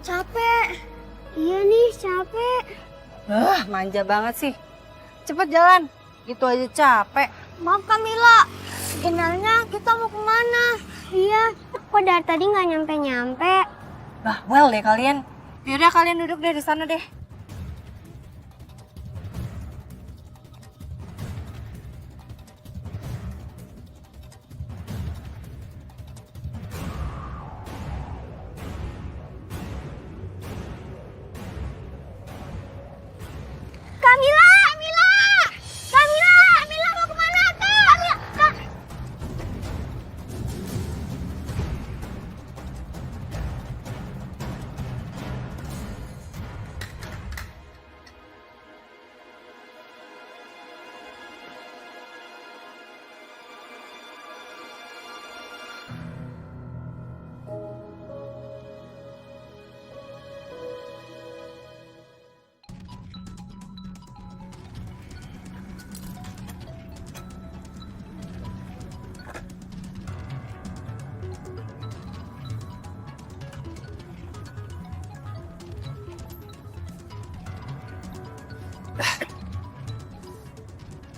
Capek. Iya nih, capek. Manja banget sih. Cepet jalan. Gitu aja capek. Maaf Kamila, sebenarnya kita mau kemana? Iya, kok dari tadi nggak nyampe-nyampe? Well deh kalian. Yaudah kalian duduk deh di sana deh. Kamila! Kamila! Kamila! Kamila mau kemana, Kak? Kak.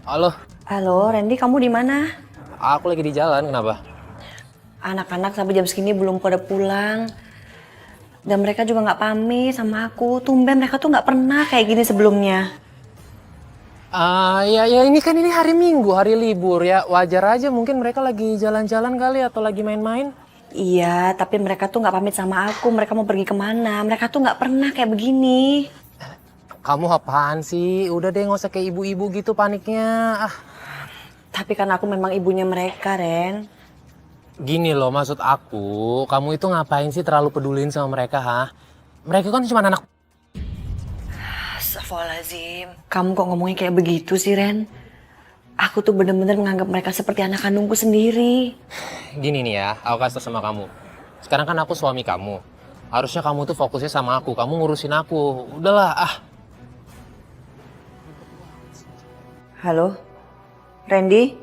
Halo, Halo, Randy, kamu di mana? aku lagi di jalan, kenapa? Anak-anak sampai jam segini belum pada pulang. Dan mereka juga nggak pamit sama aku. Tumben mereka tuh nggak pernah kayak gini sebelumnya. Ya ini kan ini hari Minggu, hari libur ya. Wajar aja mungkin mereka lagi jalan-jalan kali atau lagi main-main. Iya, tapi mereka tuh nggak pamit sama aku. Mereka mau pergi kemana? Mereka tuh nggak pernah kayak begini. Kamu apaan sih? Udah deh nggak usah kayak ibu-ibu gitu paniknya. Tapi kan aku memang ibunya mereka, Ren. Gini loh maksud aku, kamu itu ngapain sih terlalu pedulin sama mereka, ha? Mereka kan cuma anak. Astagfirullahaladzim. Kamu kok ngomongnya kayak begitu sih, Ren? Aku tuh bener-bener menganggap mereka seperti anak kandungku sendiri. Gini nih ya, aku kasih tau sama kamu. Sekarang kan aku suami kamu. Harusnya kamu tuh fokusnya sama aku, kamu ngurusin aku. Udahlah, Halo, Randy?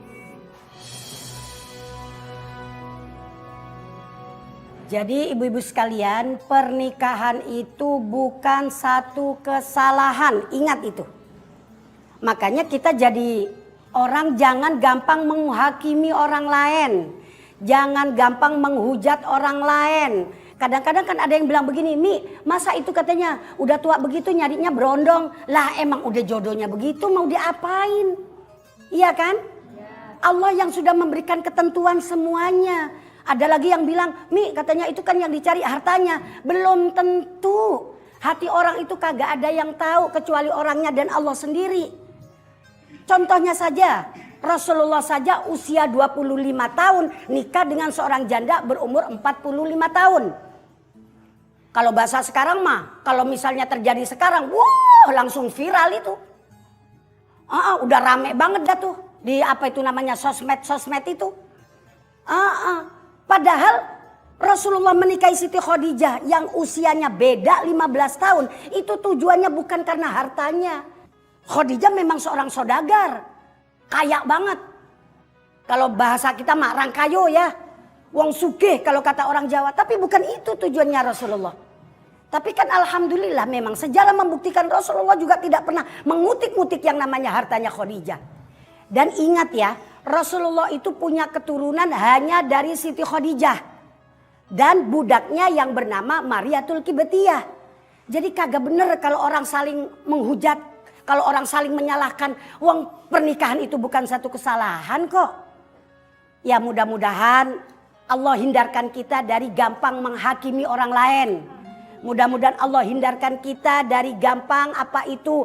Jadi ibu-ibu sekalian, pernikahan itu bukan satu kesalahan, ingat itu. Makanya kita jadi orang jangan gampang menghakimi orang lain. Jangan gampang menghujat orang lain. Kadang-kadang kan ada yang bilang begini, Mi, masa itu katanya udah tua begitu nyarinya berondong. Lah emang udah jodohnya begitu mau diapain? Iya kan? Allah yang sudah memberikan ketentuan semuanya. Ada lagi yang bilang, Mi katanya itu kan yang dicari hartanya. Belum tentu. Hati orang itu kagak ada yang tahu kecuali orangnya dan Allah sendiri. Contohnya saja, Rasulullah saja usia 25 tahun nikah dengan seorang janda berumur 45 tahun. Kalau bahasa sekarang mah, kalau misalnya terjadi sekarang, wah langsung viral itu. Udah rame banget dah tuh di apa itu namanya sosmed itu. Padahal Rasulullah menikahi Siti Khadijah yang usianya beda 15 tahun. Itu tujuannya bukan karena hartanya. Khadijah memang seorang saudagar. Kaya banget. Kalau bahasa kita mah rangkayo ya. Wong sugih kalau kata orang Jawa. Tapi bukan itu tujuannya Rasulullah. Tapi kan alhamdulillah memang sejarah membuktikan Rasulullah juga tidak pernah mengutik-ngutik yang namanya hartanya Khadijah. Dan ingat ya, Rasulullah itu punya keturunan hanya dari Siti Khadijah. Dan budaknya yang bernama Mariatul Kibetiyah. Jadi kagak bener kalau orang saling menghujat. Kalau orang saling menyalahkan. Wong pernikahan itu bukan satu kesalahan kok. Ya mudah-mudahan Allah hindarkan kita dari gampang menghakimi orang lain. Mudah-mudahan Allah hindarkan kita dari gampang apa itu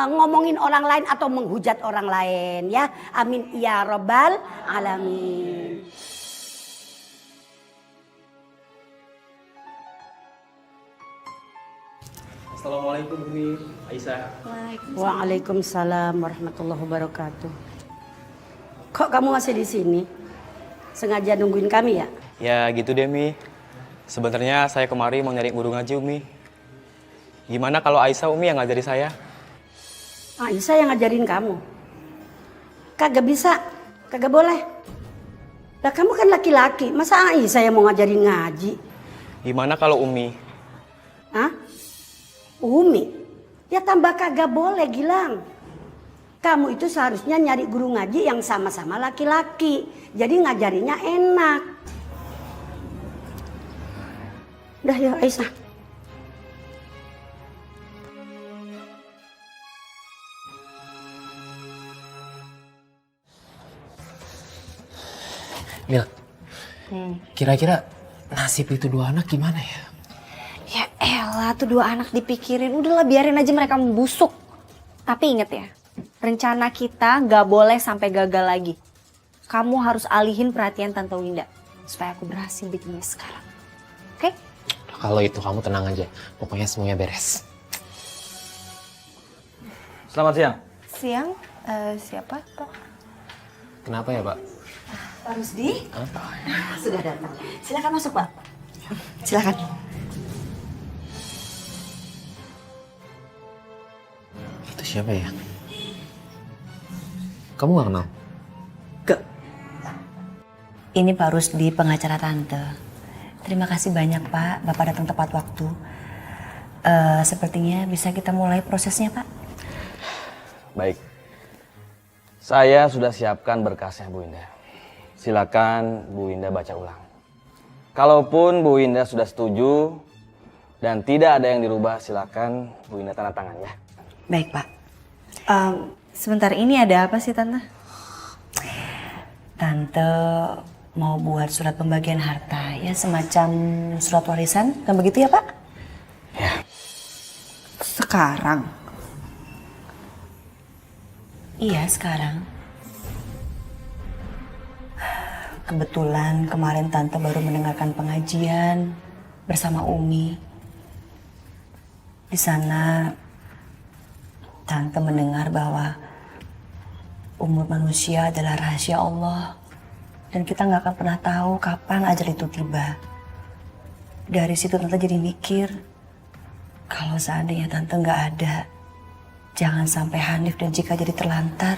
ngomongin orang lain atau menghujat orang lain ya. Amin ya rabbal alamin. Assalamualaikum Umi, Aisyah. Waalaikumsalam warahmatullahi wabarakatuh. Kok kamu masih di sini? Sengaja nungguin kami ya? Ya gitu deh Mi. Sebenarnya saya kemari mau nyari guru ngaji Umi. Gimana kalau Aisyah Umi yang ngajari saya? Aisyah yang ngajarin kamu? Kagak bisa, kagak boleh. Lah kamu kan laki-laki, masa Aisyah yang mau ngajarin ngaji? Gimana kalau Umi Hah? Umi? Ya tambah kagak boleh Gilang. Kamu itu seharusnya nyari guru ngaji yang sama-sama laki-laki. Jadi ngajarinya enak. Udah ya Aisyah. Mil, kira-kira nasib itu dua anak gimana ya? Ya elah tuh 2 anak dipikirin, udahlah biarin aja mereka membusuk. Tapi inget ya, rencana kita gak boleh sampai gagal lagi. Kamu harus alihin perhatian Tante Winda supaya aku berhasil bikinnya sekarang. Oke? Kalau itu kamu tenang aja, pokoknya semuanya beres. Selamat siang. Siang, siapa Pak? Kenapa ya, Pak? Pak Rusdi? Sudah datang. Silakan masuk Pak. Silakan. Itu siapa ya? Kamu gak kenal? Ini Pak Rusdi, pengacara Tante. Terima kasih banyak Pak, Bapak datang tepat waktu. Sepertinya bisa kita mulai prosesnya Pak. Baik. Saya sudah siapkan berkasnya Bu Winda. Silakan Bu Winda baca ulang. Kalaupun Bu Winda sudah setuju dan tidak ada yang dirubah, silakan Bu Winda tanda tangan ya. Baik Pak. Sebentar ini ada apa sih Tante? Tante mau buat surat pembagian harta, ya semacam surat warisan, kan begitu ya Pak? Ya. Sekarang? Iya sekarang. Kebetulan kemarin Tante baru mendengarkan pengajian bersama Umi. Di sana Tante mendengar bahwa umur manusia adalah rahasia Allah. Dan kita nggak akan pernah tahu kapan ajal itu tiba. Dari situ Tante jadi mikir, kalau seandainya Tante nggak ada, jangan sampai Hanif dan Cika jadi terlantar.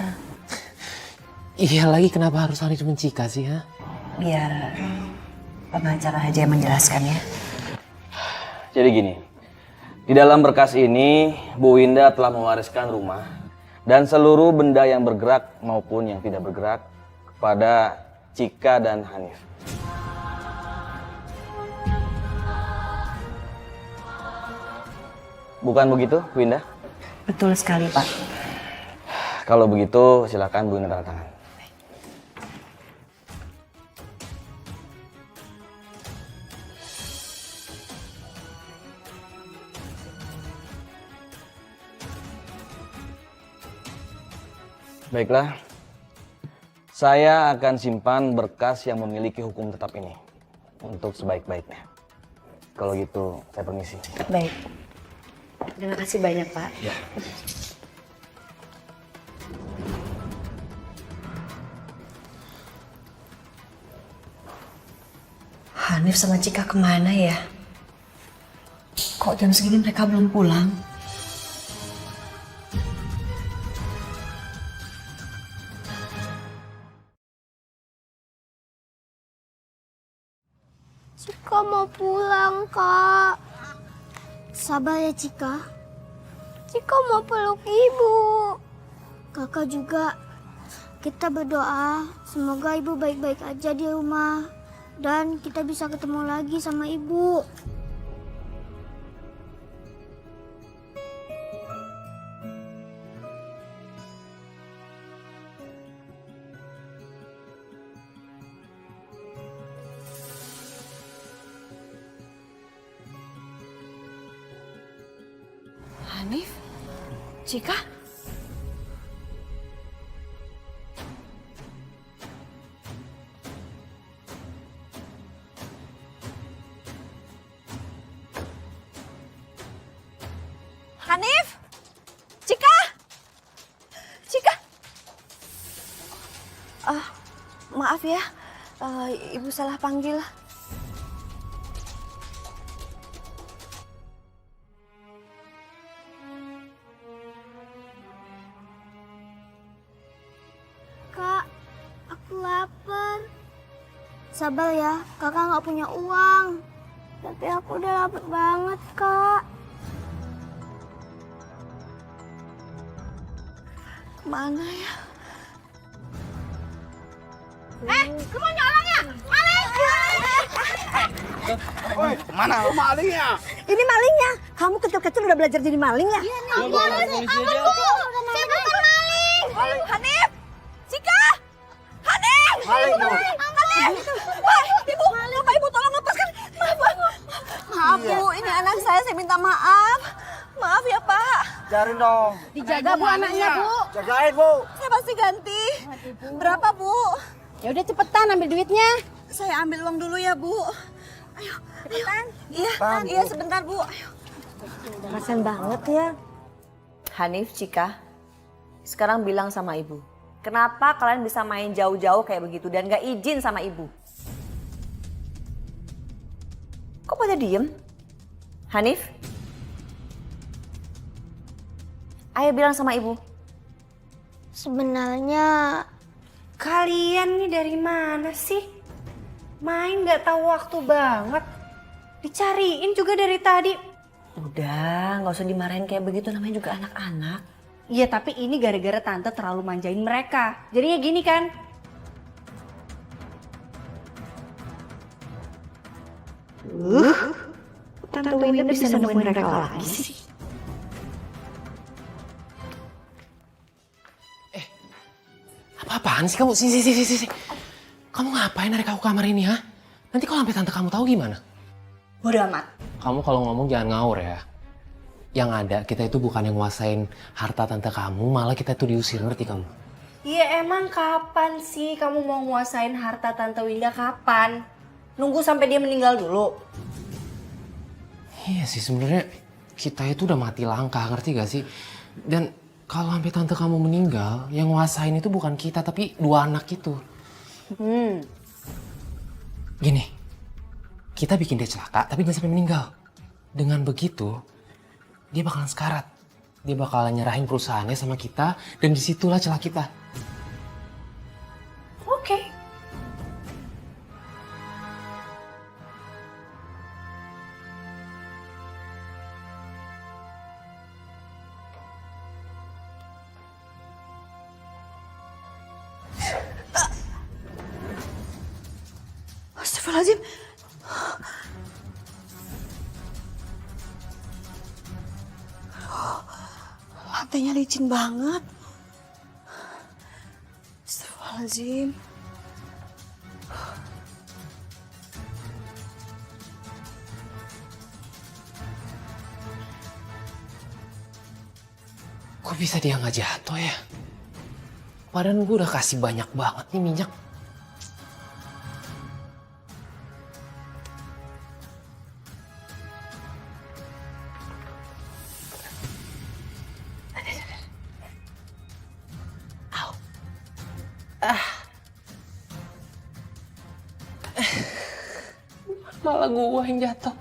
Iya lagi, kenapa harus Hanif mencika sih, ha? Biar pengacara aja yang menjelaskan ya. Jadi gini, di dalam berkas ini Bu Winda telah mewariskan rumah dan seluruh benda yang bergerak maupun yang tidak bergerak kepada Cika dan Hanif. Bukan begitu, Bu Winda? Betul sekali Pak. Kalau begitu silakan Bu Winda tanda tangan. Baiklah, saya akan simpan berkas yang memiliki hukum tetap ini untuk sebaik-baiknya. Kalau gitu, saya permisi. Baik. Terima kasih banyak Pak. Ya. Hanif sama Cika kemana ya? Kok jam segini mereka belum pulang? Cika mau pulang, Kak. Sabar ya, Cika. Cika mau peluk ibu. Kakak juga. Kita berdoa semoga ibu baik-baik aja di rumah. Dan kita bisa ketemu lagi sama ibu. Hanif? Cika? Hanif? Cika? Cika? Maaf ya, ibu salah panggil. Kak, aku lapar. Sabar ya, kakak nggak punya uang. Tapi aku udah lapar banget, Kak. Mana ya? Semuanya orangnya! Maling! Mana malingnya? Ini malingnya. Kamu kecil-kecil udah belajar jadi maling ya? Ampun, Bu! Saya bukan maling! Hanif! Cika! Hanif! Maling tuh. Hanif! Wah, Ibu! Apa Ibu tolong lepaskan? Maaf, Bu. Ini anak saya minta maaf. Maaf ya, Pak. Cari dong. Dijaga, Bu, anaknya, Bu. Jagain, Bu. Saya pasti ganti. Berapa, Bu? Ya udah cepetan ambil duitnya. Saya ambil uang dulu ya, Bu. Ayo, cepetan. Iya, sebentar, Bu. Ayo. Kasian banget ya. Hanif, Cika, sekarang bilang sama ibu, kenapa kalian bisa main jauh-jauh kayak begitu dan gak izin sama ibu? Kok pada diem? Hanif? Ayo bilang sama ibu. Sebenarnya Kalian nih dari mana sih? Main gak tahu waktu banget. Dicariin juga dari tadi. Udah, gak usah dimarahin kayak begitu, namanya juga anak-anak. Iya, tapi ini gara-gara tante terlalu manjain mereka. Jadinya gini kan? Tante Winda bisa nemuin mereka lagi sih. Apa-apaan sih kamu? Sini. Kamu ngapain narik aku kamar ini, ha? Nanti kalau sampai tante kamu tahu gimana? Bodoh amat. Kamu kalau ngomong jangan ngawur ya. Yang ada, kita itu bukan yang nguasain harta tante kamu, malah kita tuh diusir, ngerti kamu? Iya, emang kapan sih kamu mau nguasain harta Tante Winda, kapan? Nunggu sampai dia meninggal dulu? Iya sih, sebenarnya kita itu udah mati langkah, ngerti gak sih? Dan kalau sampai tante kamu meninggal, yang nguasain itu bukan kita, tapi dua anak itu. Gini, kita bikin dia celaka, tapi jangan sampai meninggal. Dengan begitu, dia bakalan sekarat. Dia bakalan nyerahin perusahaannya sama kita, dan disitulah celah kita. Oke. Astagfirullahaladzim. Lantainya licin banget. Astagfirullahaladzim. Kok bisa dia nggak jatuh ya? Padahal gue udah kasih banyak banget nih minyak. Malah gue yang jatuh.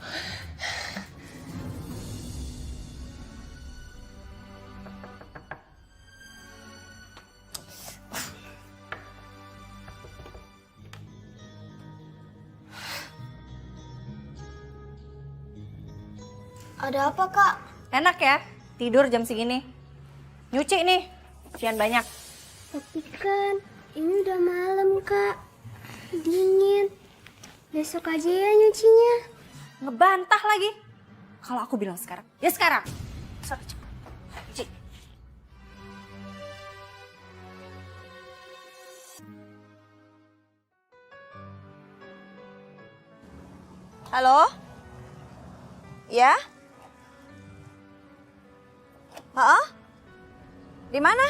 ada apa, Kak? Enak ya, tidur jam segini. Nyuci nih, cucian banyak. Tapi kan ini udah malam, Kak. Dingin. Besok aja ya nyucinya. Ngebantah lagi. Kalau aku bilang sekarang, ya sekarang. Sana, cepet. Cuci. Halo? Ya? Hah? Di mana?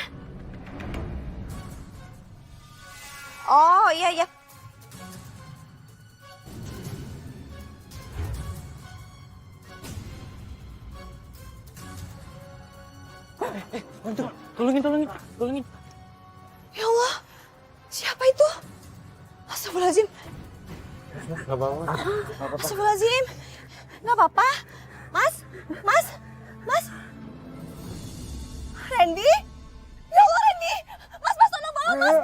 Oh, iya. Tolongin. Ya Allah, siapa itu? Astagfirullahaladzim. Gak apa-apa. Astagfirullahaladzim. Gak apa-apa. Mas. Randy? Ya Allah, Randy. Mas, tolong banget, Mas.